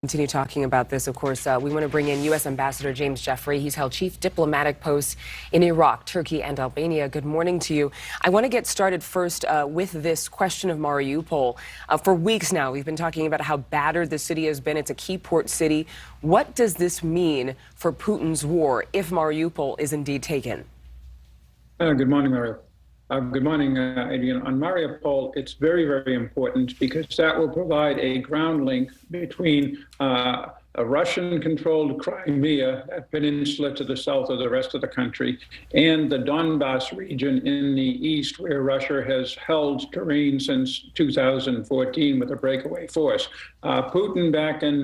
Continue talking about this. Of course, we want to bring in U.S. Ambassador James Jeffrey. He's held chief diplomatic posts in Iraq, Turkey, and Albania. Good morning to you. I want to get started first with this question of Mariupol. For weeks now, we've been talking about how battered the city has been. It's a key port city. What does this mean for Putin's war if Mariupol is indeed taken? Good morning, Mario. Good morning, Adrienne. On Mariupol, it's very, very important because that will provide a ground link between a Russian-controlled Crimea, that peninsula to the south of the rest of the country, and the Donbas region in the east, where Russia has held terrain since 2014 with a breakaway force. Putin, back in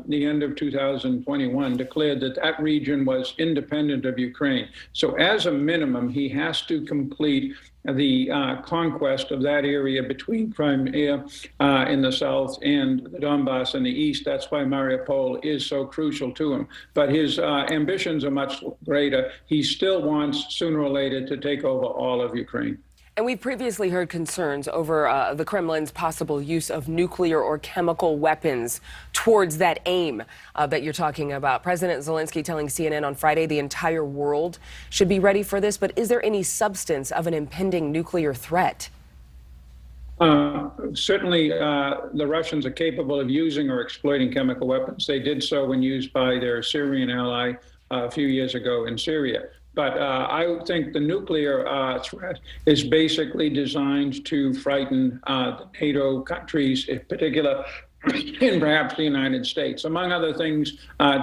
the end of 2021, declared that that region was independent of Ukraine. So as a minimum, he has to complete the conquest of that area between Crimea in the south and the Donbas in the east. That's why Mariupol is so crucial to him. But his ambitions are much greater. He still wants, sooner or later, to take over all of Ukraine. And we've previously heard concerns over the Kremlin's possible use of nuclear or chemical weapons towards that aim that you're talking about. President Zelenskyy telling CNN on Friday the entire world should be ready for this. But is there any substance of an impending nuclear threat? Certainly, the Russians are capable of using or exploiting chemical weapons. They did so when used by their Syrian ally a few years ago in Syria. But I think the nuclear threat is basically designed to frighten the NATO countries, in particular, and perhaps the United States. Among other things,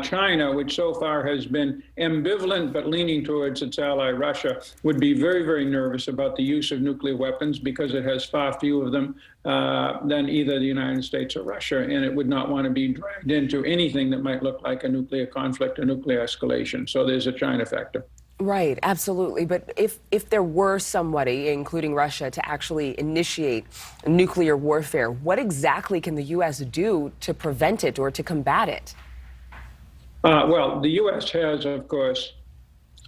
China, which so far has been ambivalent but leaning towards its ally Russia, would be very, very nervous about the use of nuclear weapons because it has far fewer of them than either the United States or Russia, and it would not want to be dragged into anything that might look like a nuclear conflict or nuclear escalation. So there's a China factor. Right, absolutely. But if there were somebody, including Russia, to actually initiate nuclear warfare, what exactly can the U.S. do to prevent it or to combat it? Well, the U.S. has, of course,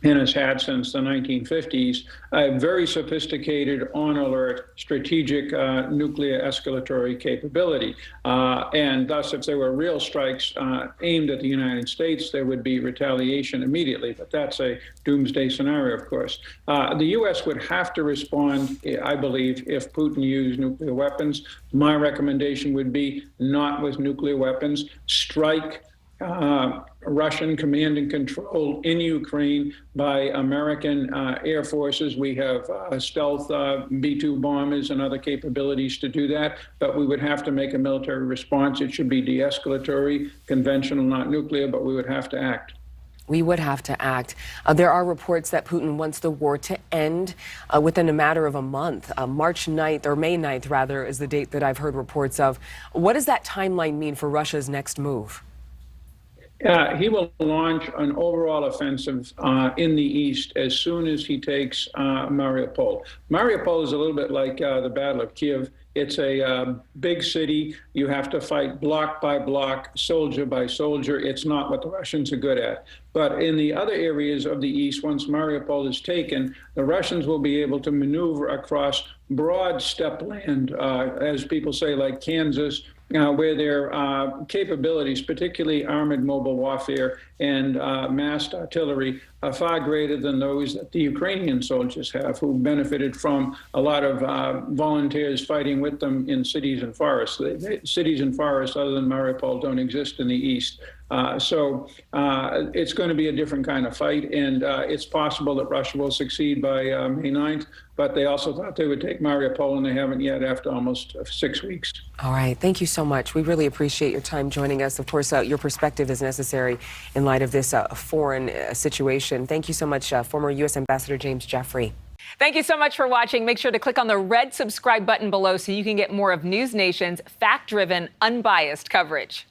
and has had since the 1950s, a very sophisticated, on-alert, strategic nuclear escalatory capability. And thus, if there were real strikes aimed at the United States, there would be retaliation immediately. But that's a doomsday scenario, of course. The U.S. would have to respond, I believe, if Putin used nuclear weapons. My recommendation would be not with nuclear weapons. Strike Russian command and control in Ukraine by American air forces. We have stealth B-2 bombers and other capabilities to do that, but we would have to make a military response. It should be de-escalatory, conventional, not nuclear, but we would have to act. We would have to act. There are reports that Putin wants the war to end within a matter of a month. March 9th, or May 9th, rather, is the date that I've heard reports of. What does that timeline mean for Russia's next move? He will launch an overall offensive in the east as soon as he takes Mariupol. Mariupol is a little bit like the Battle of Kiev. It's a big city. You have to fight block by block, soldier by soldier. It's not what the Russians are good at. But in the other areas of the east, once Mariupol is taken, the Russians will be able to maneuver across broad steppe land, as people say, like Kansas, where their capabilities, particularly armored mobile warfare and massed artillery, are far greater than those that the Ukrainian soldiers have, who benefited from a lot of volunteers fighting with them in cities and forests. Cities and forests other than Mariupol don't exist in the east. So it's going to be a different kind of fight, and it's possible that Russia will succeed by May 9th, but they also thought they would take Mariupol, and they haven't yet after almost 6 weeks. All right. Thank you so much. We really appreciate your time joining us. Of course, your perspective is necessary in light of this foreign situation. Thank you so much, former U.S. Ambassador James Jeffrey. Thank you so much for watching. Make sure to click on the red subscribe button below so you can get more of NewsNation's fact-driven, unbiased coverage.